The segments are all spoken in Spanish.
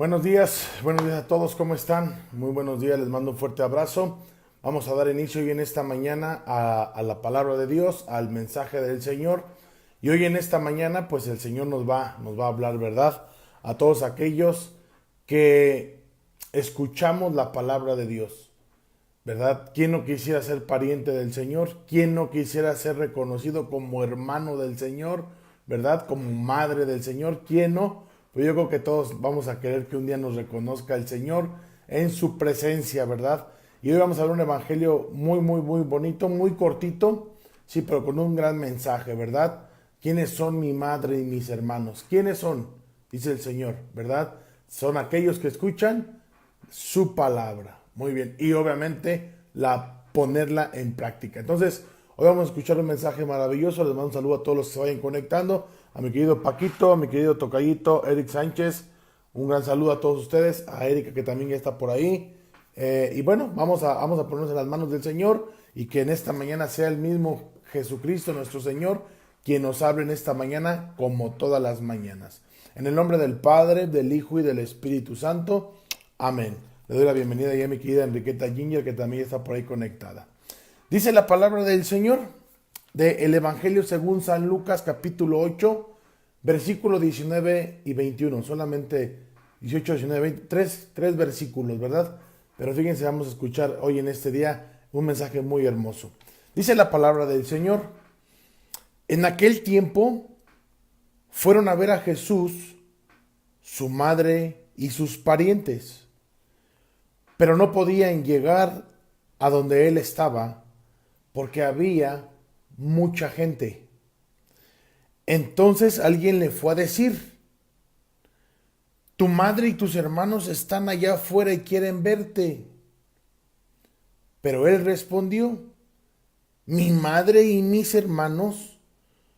Buenos días a todos, ¿cómo están? Muy buenos días, les mando un fuerte abrazo. Vamos a dar inicio hoy en esta mañana a la palabra de Dios, al mensaje del Señor. Y hoy en esta mañana, pues el Señor nos va a hablar, ¿verdad? A todos aquellos que escuchamos la palabra de Dios, ¿verdad? ¿Quién no quisiera ser pariente del Señor? ¿Quién no quisiera ser reconocido como hermano del Señor? ¿Verdad? Como madre del Señor. ¿Quién no? Pues yo creo que todos vamos a querer que un día nos reconozca el Señor en su presencia, ¿verdad? Y hoy vamos a ver un evangelio muy bonito, muy cortito, sí, pero con un gran mensaje, ¿verdad? ¿Quiénes son mi madre y mis hermanos? ¿Quiénes son? Dice el Señor, ¿verdad? Son aquellos que escuchan su palabra. Muy bien. Y obviamente ponerla en práctica. Entonces, hoy vamos a escuchar un mensaje maravilloso. Les mando un saludo a todos los que se vayan conectando. A mi querido Paquito, a mi querido Tocayito, Eric Sánchez. Un gran saludo a todos ustedes. A Erika, que también ya está por ahí. Y bueno, vamos a ponernos en las manos del Señor. Y que en esta mañana sea el mismo Jesucristo, nuestro Señor, quien nos hable en esta mañana como todas las mañanas. En el nombre del Padre, del Hijo y del Espíritu Santo. Amén. Le doy la bienvenida ya a mi querida Enriqueta Ginger, que también está por ahí conectada. Dice la palabra del Señor del Evangelio según San Lucas, capítulo 8, versículo 19 y 21. Solamente 18, 19, 20, tres versículos, ¿verdad? Pero fíjense, vamos a escuchar hoy en este día un mensaje muy hermoso. Dice la palabra del Señor: en aquel tiempo fueron a ver a Jesús, su madre y sus parientes, pero no podían llegar a donde él estaba porque había mucha gente. Entonces alguien le fue a decir: tu madre y tus hermanos están allá afuera y quieren verte. Pero él respondió: mi madre y mis hermanos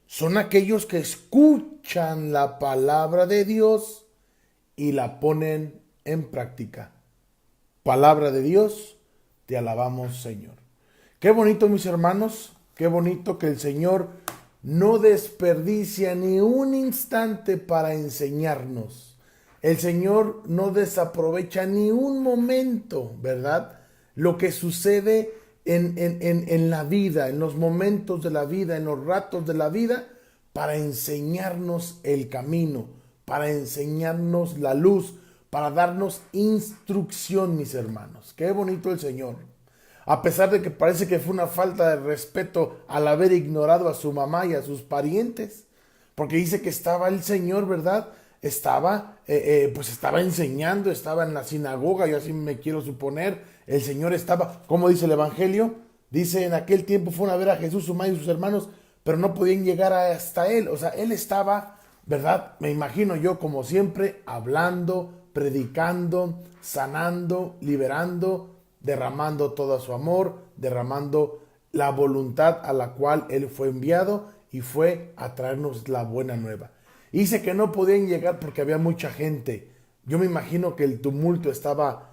son aquellos que escuchan la palabra de Dios y la ponen en práctica. Palabra de Dios, te alabamos, Señor. Qué bonito, mis hermanos, qué bonito que el Señor no desperdicia ni un instante para enseñarnos. El Señor no desaprovecha ni un momento, ¿verdad? Lo que sucede en la vida, en los momentos de la vida, en los ratos de la vida, para enseñarnos el camino, para enseñarnos la luz, para darnos instrucción, mis hermanos. Qué bonito el Señor. A pesar de que parece que fue una falta de respeto al haber ignorado a su mamá y a sus parientes, porque dice que estaba el Señor, ¿verdad? Pues estaba enseñando, estaba en la sinagoga, yo así me quiero suponer. El Señor estaba, como dice el Evangelio, dice: en aquel tiempo fueron a ver a Jesús, su madre y sus hermanos, pero no podían llegar hasta él. O sea, él estaba, ¿verdad? Me imagino yo, como siempre, hablando, predicando, sanando, liberando, derramando todo su amor, derramando la voluntad a la cual él fue enviado y fue a traernos la buena nueva. Y dice que no podían llegar porque había mucha gente. Yo me imagino que el tumulto estaba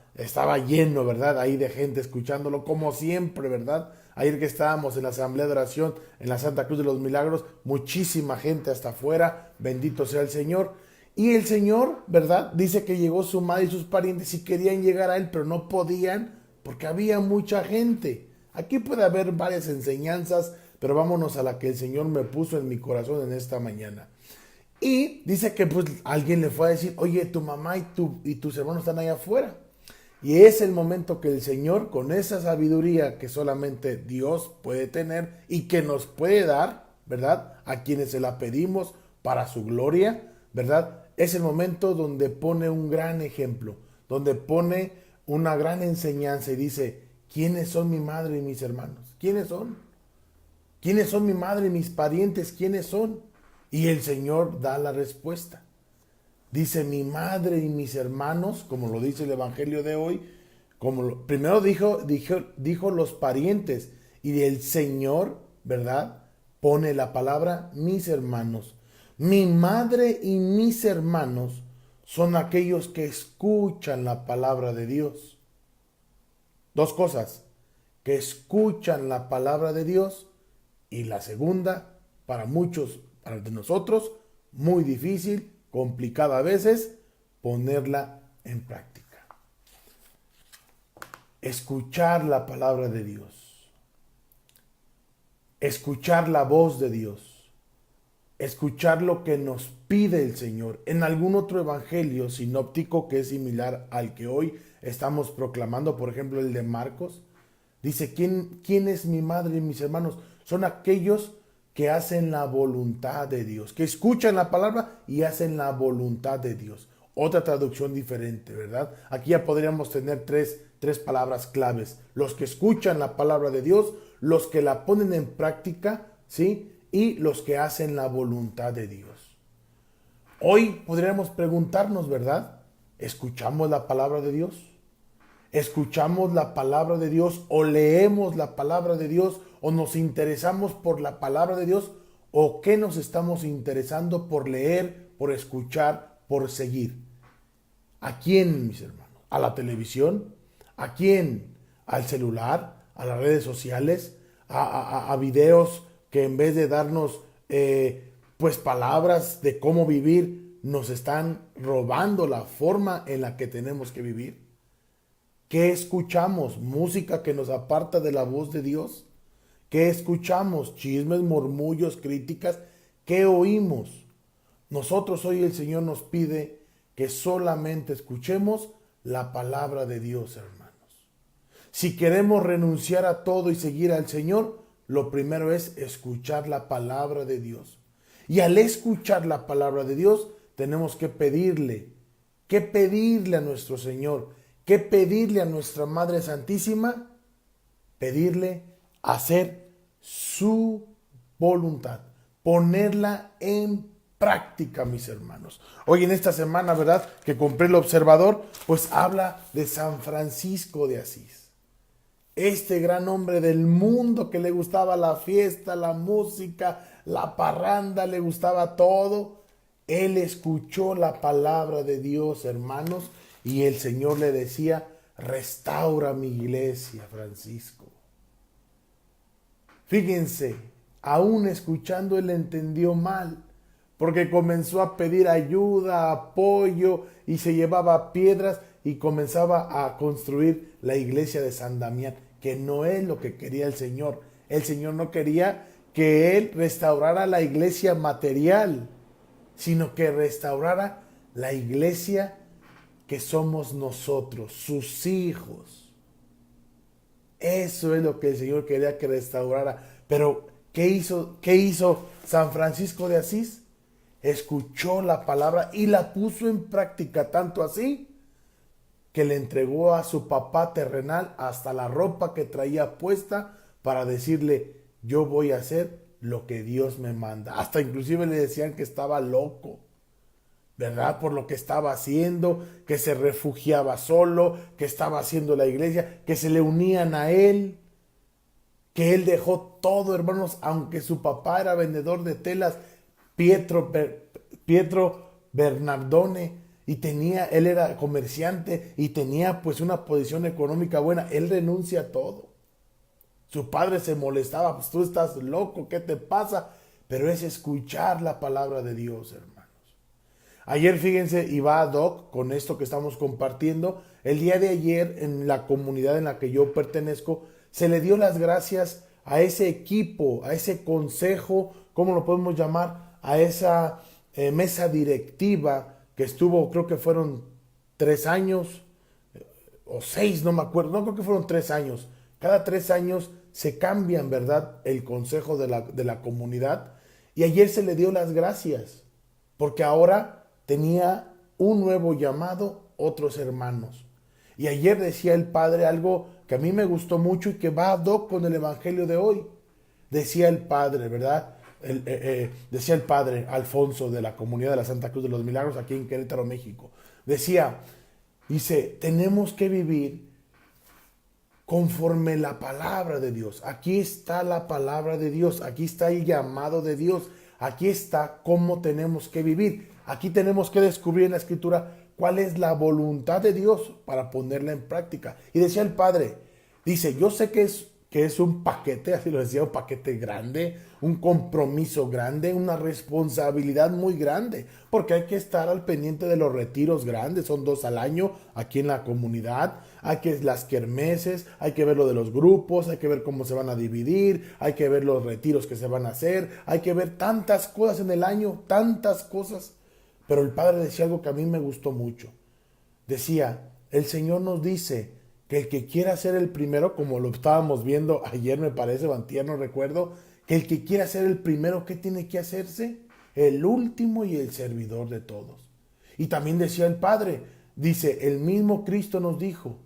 lleno, ¿verdad? Ahí de gente escuchándolo, como siempre, ¿verdad? Ayer que estábamos en la asamblea de oración en la Santa Cruz de los Milagros, muchísima gente hasta afuera, bendito sea el Señor. Y el Señor, ¿verdad? Dice que llegó su madre y sus parientes y querían llegar a él, pero no podían porque había mucha gente. Aquí puede haber varias enseñanzas, pero vámonos a la que el Señor me puso en mi corazón en esta mañana. Y dice que pues alguien le fue a decir: oye, tu mamá y tus hermanos están allá afuera. Y es el momento que el Señor, con esa sabiduría que solamente Dios puede tener y que nos puede dar, ¿verdad? A quienes se la pedimos para su gloria, ¿verdad? Es el momento donde pone un gran ejemplo, donde pone una gran enseñanza y dice: ¿quiénes son mi madre y mis hermanos? ¿Quiénes son? ¿Quiénes son mi madre y mis parientes? ¿Quiénes son? Y el Señor da la respuesta. Dice: mi madre y mis hermanos, como lo dice el Evangelio de hoy, primero dijo los parientes, y el Señor, ¿verdad? Pone la palabra mis hermanos. Mi madre y mis hermanos son aquellos que escuchan la palabra de Dios. Dos cosas: que escuchan la palabra de Dios, y la segunda, para muchos, para nosotros, muy difícil, complicada a veces, ponerla en práctica. Escuchar la palabra de Dios. Escuchar la voz de Dios. Escuchar lo que nos pide el Señor. En algún otro evangelio sinóptico que es similar al que hoy estamos proclamando, por ejemplo el de Marcos, dice, ¿quién es mi madre y mis hermanos? Son aquellos que hacen la voluntad de Dios, que escuchan la palabra y hacen la voluntad de Dios. Otra traducción diferente, ¿verdad? Aquí ya podríamos tener tres palabras claves. Los que escuchan la palabra de Dios, los que la ponen en práctica, ¿sí? Y los que hacen la voluntad de Dios. Hoy podríamos preguntarnos, ¿verdad? ¿Escuchamos la palabra de Dios? ¿Escuchamos la palabra de Dios o leemos la palabra de Dios o nos interesamos por la palabra de Dios o qué nos estamos interesando por leer, por escuchar, por seguir? ¿A quién, mis hermanos? ¿A la televisión? ¿A quién? ¿Al celular? ¿A las redes sociales? ¿A videos que en vez de darnos pues palabras de cómo vivir, nos están robando la forma en la que tenemos que vivir? ¿Qué escuchamos? ¿Música que nos aparta de la voz de Dios? ¿Qué escuchamos? ¿Chismes, murmullos, críticas? ¿Qué oímos? Nosotros hoy el Señor nos pide que solamente escuchemos la palabra de Dios, hermanos. Si queremos renunciar a todo y seguir al Señor, lo primero es escuchar la palabra de Dios. Y al escuchar la palabra de Dios, tenemos que pedirle a nuestro Señor, que pedirle a nuestra Madre Santísima, pedirle hacer su voluntad, ponerla en práctica, mis hermanos. Hoy en esta semana, ¿verdad?, que compré el Observador, pues habla de San Francisco de Asís. Este gran hombre del mundo que le gustaba la fiesta, la música, la parranda, le gustaba todo. Él escuchó la palabra de Dios, hermanos, y el Señor le decía, restaura mi iglesia, Francisco. Fíjense, aún escuchando él entendió mal, porque comenzó a pedir ayuda, apoyo, y se llevaba piedras y comenzaba a construir la iglesia de San Damián, que no es lo que quería el Señor. El Señor no quería que él restaurara la iglesia material, sino que restaurara la iglesia que somos nosotros, sus hijos. Eso es lo que el Señor quería que restaurara. Pero, ¿qué hizo San Francisco de Asís? Escuchó la palabra y la puso en práctica, tanto así que le entregó a su papá terrenal hasta la ropa que traía puesta para decirle, yo voy a hacer lo que Dios me manda. Hasta inclusive le decían que estaba loco, ¿verdad? Por lo que estaba haciendo, que se refugiaba solo, que estaba haciendo la iglesia, que se le unían a él, que él dejó todo, hermanos, aunque su papá era vendedor de telas, Pietro Bernardone, y él era comerciante y tenía pues una posición económica buena, él renuncia a todo. Su padre se molestaba, pues tú estás loco, ¿qué te pasa? Pero es escuchar la palabra de Dios, hermanos. Ayer, fíjense, y va ad hoc con esto que estamos compartiendo, el día de ayer en la comunidad en la que yo pertenezco, se le dio las gracias a ese equipo, a ese consejo, ¿cómo lo podemos llamar? A esa mesa directiva que estuvo, creo que fueron 3 años, o 6, no me acuerdo, no creo que fueron 3 años. Cada 3 años se cambian, ¿verdad?, el consejo de la comunidad. Y ayer se le dio las gracias, porque ahora tenía un nuevo llamado, otros hermanos. Y ayer decía el padre algo que a mí me gustó mucho y que va ad hoc con el evangelio de hoy. Decía el padre, ¿verdad? Decía el padre Alfonso de la comunidad de la Santa Cruz de los Milagros aquí en Querétaro, México. Dice, tenemos que vivir conforme la palabra de Dios. Aquí está la palabra de Dios, aquí está el llamado de Dios, aquí está cómo tenemos que vivir. Aquí tenemos que descubrir en la Escritura cuál es la voluntad de Dios para ponerla en práctica. Y decía el padre, dice, yo sé que es que es un paquete, así lo decía, un paquete grande, un compromiso grande, una responsabilidad muy grande, porque hay que estar al pendiente de los retiros grandes, son 2 al año aquí en la comunidad, hay que las kermeses, hay que ver lo de los grupos, hay que ver cómo se van a dividir, hay que ver los retiros que se van a hacer, hay que ver tantas cosas en el año, tantas cosas. Pero el padre decía algo que a mí me gustó mucho. Decía, el Señor nos dice que el que quiera ser el primero, como lo estábamos viendo ayer me parece, o antier, no recuerdo, que el que quiera ser el primero, ¿qué tiene que hacerse? El último y el servidor de todos. Y también decía el Padre, dice, el mismo Cristo nos dijo,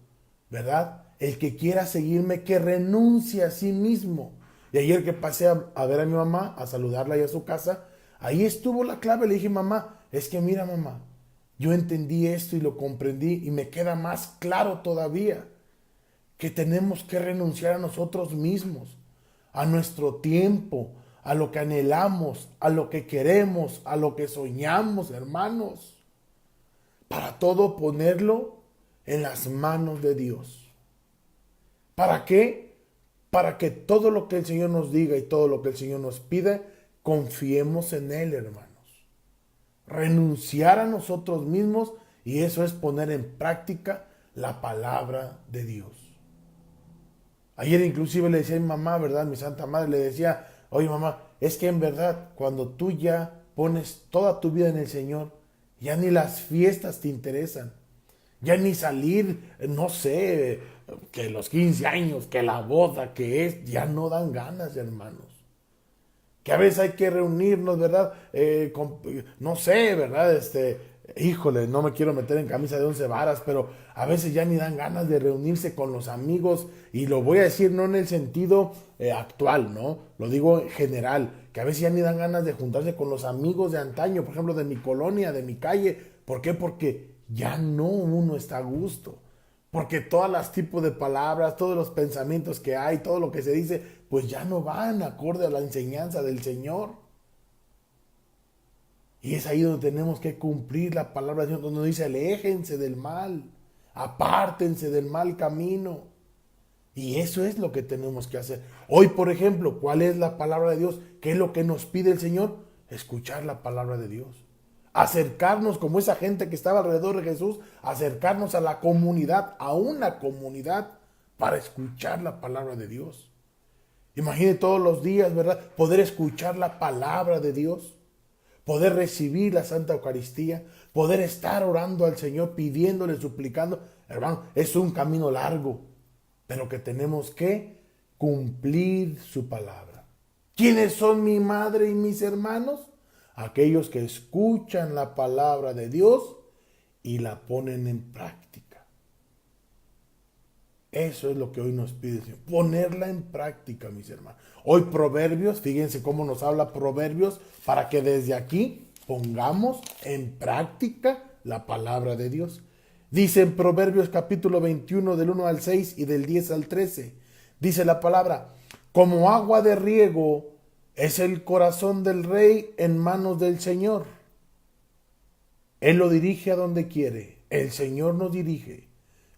¿verdad? El que quiera seguirme, que renuncie a sí mismo. Y ayer que pasé a ver a mi mamá, a saludarla ahí a su casa, ahí estuvo la clave. Le dije, mamá, es que mira, mamá, yo entendí esto y lo comprendí y me queda más claro todavía que tenemos que renunciar a nosotros mismos, a nuestro tiempo, a lo que anhelamos, a lo que queremos, a lo que soñamos, hermanos, para todo ponerlo en las manos de Dios. ¿Para qué? Para que todo lo que el Señor nos diga y todo lo que el Señor nos pide, confiemos en Él, hermanos. Renunciar a nosotros mismos, y eso es poner en práctica la palabra de Dios. Ayer inclusive le decía a mi mamá, ¿verdad? Mi santa madre le decía, oye mamá, es que en verdad cuando tú ya pones toda tu vida en el Señor, ya ni las fiestas te interesan. Ya ni salir, no sé, que los 15 años, que la boda, que es, ya no dan ganas, hermanos. Que a veces hay que reunirnos, ¿verdad? No sé, ¿verdad? Híjole, no me quiero meter en camisa de 11 varas, pero a veces ya ni dan ganas de reunirse con los amigos, y lo voy a decir no en el sentido actual, ¿no? Lo digo en general, que a veces ya ni dan ganas de juntarse con los amigos de antaño, por ejemplo, de mi colonia, de mi calle. ¿Por qué? Porque ya no uno está a gusto. Porque todos los tipos de palabras, todos los pensamientos que hay, todo lo que se dice, pues ya no van acorde a la enseñanza del Señor. Y es ahí donde tenemos que cumplir la palabra de Dios, donde dice, aléjense del mal, apártense del mal camino. Y eso es lo que tenemos que hacer. Hoy, por ejemplo, ¿cuál es la palabra de Dios? ¿Qué es lo que nos pide el Señor? Escuchar la palabra de Dios. Acercarnos como esa gente que estaba alrededor de Jesús, acercarnos a la comunidad, a una comunidad, para escuchar la palabra de Dios. Imagine todos los días, ¿verdad? Poder escuchar la palabra de Dios, poder recibir la Santa Eucaristía, poder estar orando al Señor, pidiéndole, suplicando. Hermano, es un camino largo, pero que tenemos que cumplir su palabra. ¿Quiénes son mi madre y mis hermanos? Aquellos que escuchan la palabra de Dios y la ponen en práctica. Eso es lo que hoy nos pide el Señor, ponerla en práctica, mis hermanos. Hoy Proverbios, fíjense cómo nos habla Proverbios, para que desde aquí pongamos en práctica la palabra de Dios. Dice en Proverbios capítulo 21 del 1 al 6 y del 10 al 13, dice la palabra, como agua de riego es el corazón del rey en manos del Señor. Él lo dirige a donde quiere. El Señor nos dirige.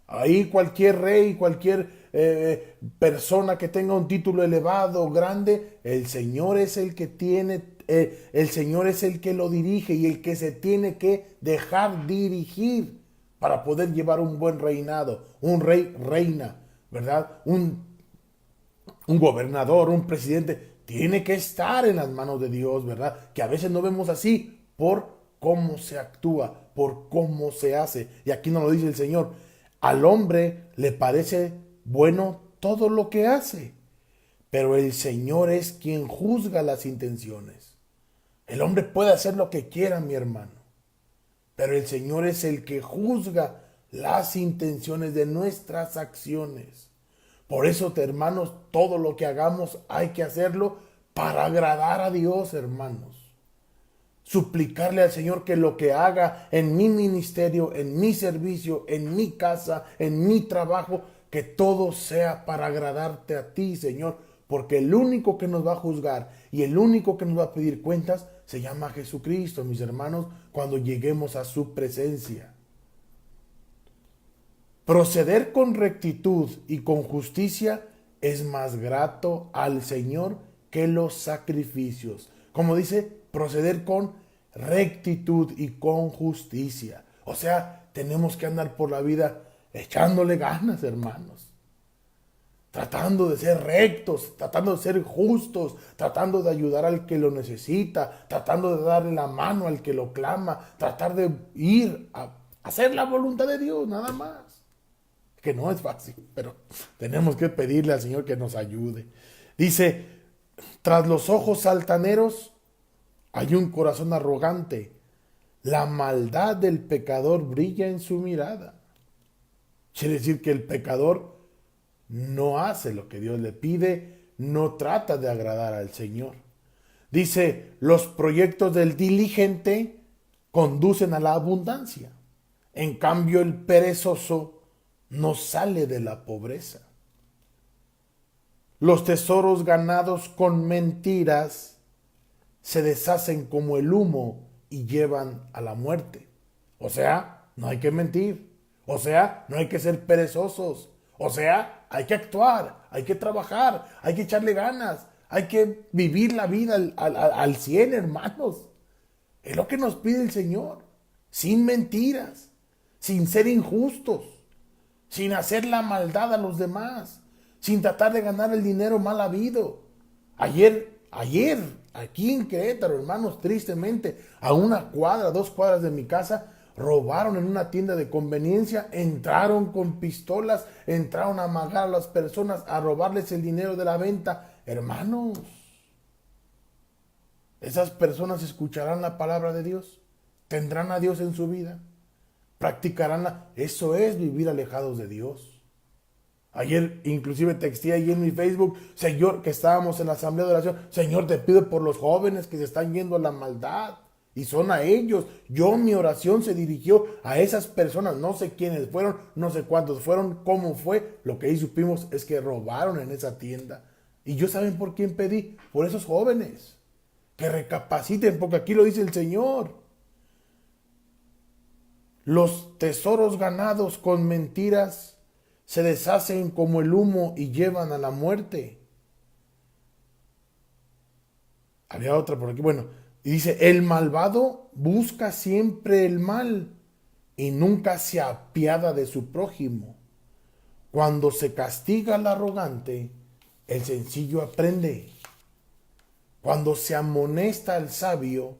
Ahí cualquier rey, cualquier persona que tenga un título elevado, grande, el Señor es el que tiene, el Señor es el que lo dirige y el que se tiene que dejar dirigir para poder llevar un buen reinado. Un rey reina, ¿verdad? Un gobernador, un presidente, tiene que estar en las manos de Dios, ¿verdad? Que a veces no vemos así por cómo se actúa, por cómo se hace. Y aquí nos lo dice el Señor. Al hombre le parece bueno todo lo que hace, pero el Señor es quien juzga las intenciones. El hombre puede hacer lo que quiera, mi hermano, pero el Señor es el que juzga las intenciones de nuestras acciones. Por eso, hermanos, todo lo que hagamos hay que hacerlo para agradar a Dios, hermanos. Suplicarle al Señor que lo que haga en mi ministerio, en mi servicio, en mi casa, en mi trabajo, que todo sea para agradarte a ti, Señor, porque el único que nos va a juzgar y el único que nos va a pedir cuentas se llama Jesucristo, mis hermanos, cuando lleguemos a su presencia. Proceder con rectitud y con justicia es más grato al Señor que los sacrificios. Como dice, proceder con rectitud y con justicia. O sea, tenemos que andar por la vida echándole ganas, hermanos. Tratando de ser rectos, tratando de ser justos, tratando de ayudar al que lo necesita, tratando de darle la mano al que lo clama, tratar de ir a hacer la voluntad de Dios, nada más. Que no es fácil, pero tenemos que pedirle al Señor que nos ayude. Dice, tras los ojos altaneros hay un corazón arrogante. La maldad del pecador brilla en su mirada. Quiere decir que el pecador no hace lo que Dios le pide, no trata de agradar al Señor. Dice, los proyectos del diligente conducen a la abundancia. En cambio, el perezoso no sale de la pobreza. Los tesoros ganados con mentiras se deshacen como el humo y llevan a la muerte. O sea, no hay que mentir. O sea, no hay que ser perezosos. O sea, hay que actuar, hay que trabajar, hay que echarle ganas, hay que vivir la vida al 100, hermanos. Es lo que nos pide el Señor, sin mentiras, sin ser injustos, sin hacer la maldad a los demás, sin tratar de ganar el dinero mal habido. Ayer, aquí en Querétaro, hermanos, tristemente, a 1 cuadra, 2 cuadras de mi casa, robaron en una tienda de conveniencia, entraron con pistolas, entraron a amagar a las personas, a robarles el dinero de la venta. Hermanos, ¿esas personas escucharán la palabra de Dios? ¿Tendrán a Dios en su vida? ¿Practicarán Eso es vivir alejados de Dios. Ayer inclusive texté ahí en mi Facebook, Señor, que estábamos en la asamblea de oración, Señor, te pido por los jóvenes que se están yendo a la maldad. Y son a ellos. Mi oración se dirigió a esas personas. No sé quiénes fueron, no sé cuántos fueron, cómo fue. Lo que ahí supimos es que robaron en esa tienda. Y yo, ¿saben por quién pedí? Por esos jóvenes. Que recapaciten, porque aquí lo dice el Señor. Los tesoros ganados con mentiras se deshacen como el humo y llevan a la muerte. Había otra por aquí. Bueno. Y dice, el malvado busca siempre el mal y nunca se apiada de su prójimo. Cuando se castiga al arrogante, el sencillo aprende. Cuando se amonesta al sabio,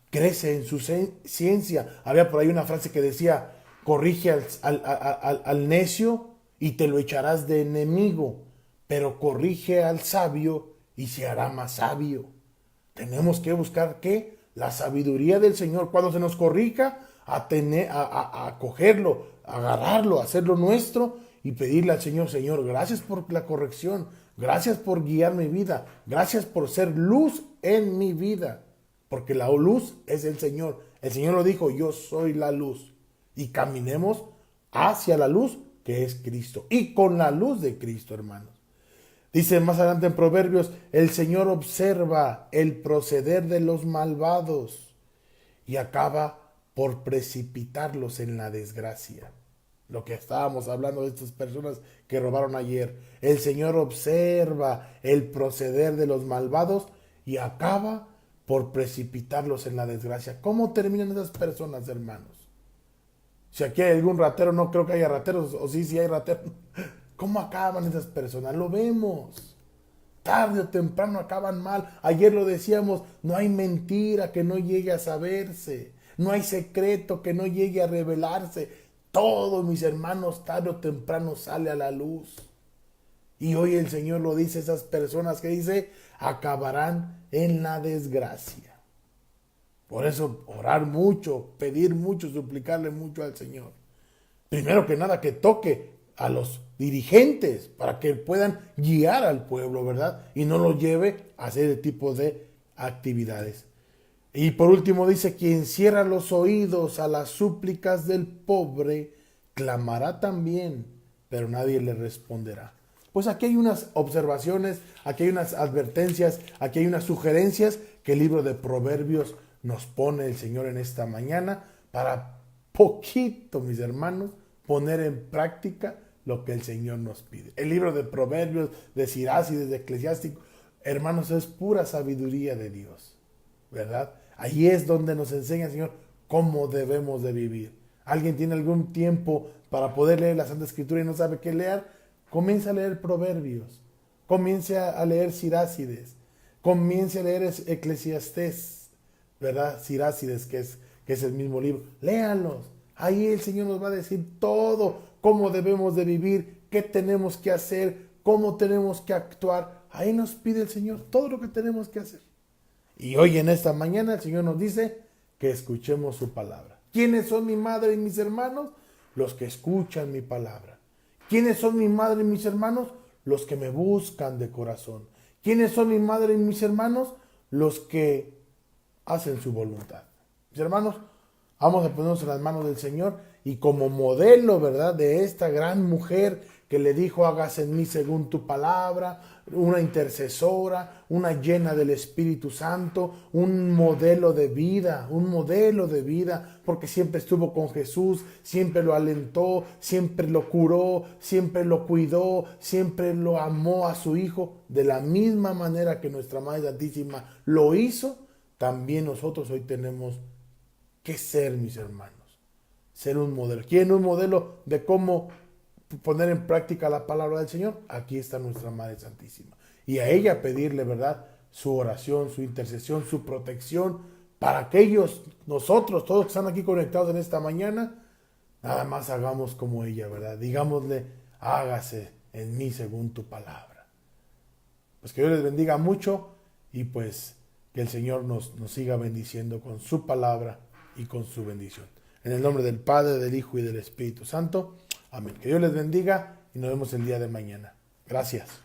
crece en su ciencia. Había por ahí una frase que decía, corrige al necio y te lo echarás de enemigo, pero corrige al sabio y se hará más sabio. Tenemos que buscar ¿qué? La sabiduría del Señor. Cuando se nos corrija, a cogerlo, a agarrarlo, a hacerlo nuestro y pedirle al Señor, Señor, gracias por la corrección, gracias por guiar mi vida, gracias por ser luz en mi vida, porque la luz es el Señor. El Señor lo dijo, yo soy la luz. Y caminemos hacia la luz que es Cristo y con la luz de Cristo, hermanos. Dice más adelante en Proverbios, el Señor observa el proceder de los malvados y acaba por precipitarlos en la desgracia. Lo que estábamos hablando de estas personas que robaron ayer. El Señor observa el proceder de los malvados y acaba por precipitarlos en la desgracia. ¿Cómo terminan esas personas, hermanos? Si aquí hay algún ratero, no creo que haya rateros, o sí hay rateros. ¿Cómo acaban esas personas? Lo vemos. Tarde o temprano acaban mal. Ayer lo decíamos, no hay mentira que no llegue a saberse. No hay secreto que no llegue a revelarse. Todo, mis hermanos, tarde o temprano sale a la luz. Y hoy el Señor lo dice, esas personas que dice, acabarán en la desgracia. Por eso, orar mucho, pedir mucho, suplicarle mucho al Señor. Primero que nada, que toque a los dirigentes para que puedan guiar al pueblo, ¿verdad? Y no lo lleve a hacer ese tipo de actividades. Y por último dice, quien cierra los oídos a las súplicas del pobre, clamará también, pero nadie le responderá. Pues aquí hay unas observaciones, aquí hay unas advertencias, aquí hay unas sugerencias que el libro de Proverbios nos pone el Señor en esta mañana para poquito, mis hermanos, poner en práctica lo que el Señor nos pide. El libro de Proverbios, de Sirácides, de Eclesiástico, hermanos, es pura sabiduría de Dios, ¿verdad? Ahí es donde nos enseña el Señor cómo debemos de vivir. ¿Alguien tiene algún tiempo para poder leer la Santa Escritura y no sabe qué leer? Comienza a leer Proverbios, comience a leer Sirácides, comience a leer Eclesiastés, ¿verdad? Sirácides, que es el mismo libro. Léanlos. Ahí el Señor nos va a decir todo, cómo debemos de vivir, qué tenemos que hacer, cómo tenemos que actuar. Ahí nos pide el Señor todo lo que tenemos que hacer. Y hoy en esta mañana el Señor nos dice que escuchemos su palabra. ¿Quiénes son mi madre y mis hermanos? Los que escuchan mi palabra. ¿Quiénes son mi madre y mis hermanos? Los que me buscan de corazón. ¿Quiénes son mi madre y mis hermanos? Los que hacen su voluntad. Mis hermanos, vamos a ponernos en las manos del Señor y como modelo, ¿verdad?, de esta gran mujer que le dijo, hágase en mí según tu palabra, una intercesora, una llena del Espíritu Santo, un modelo de vida, porque siempre estuvo con Jesús, siempre lo alentó, siempre lo curó, siempre lo cuidó, siempre lo amó a su Hijo, de la misma manera que nuestra Madre Santísima lo hizo, también nosotros hoy tenemos que ser, mis hermanos, ser un modelo. ¿Quieren un modelo de cómo poner en práctica la palabra del Señor? Aquí está nuestra Madre Santísima. Y a ella pedirle, ¿verdad?, su oración, su intercesión, su protección, para que nosotros, todos que están aquí conectados en esta mañana, nada más hagamos como ella, ¿verdad? Digámosle, hágase en mí según tu palabra. Pues que Dios les bendiga mucho y pues que el Señor nos siga bendiciendo con su palabra y con su bendición. En el nombre del Padre, del Hijo y del Espíritu Santo. Amén. Que Dios les bendiga y nos vemos el día de mañana. Gracias.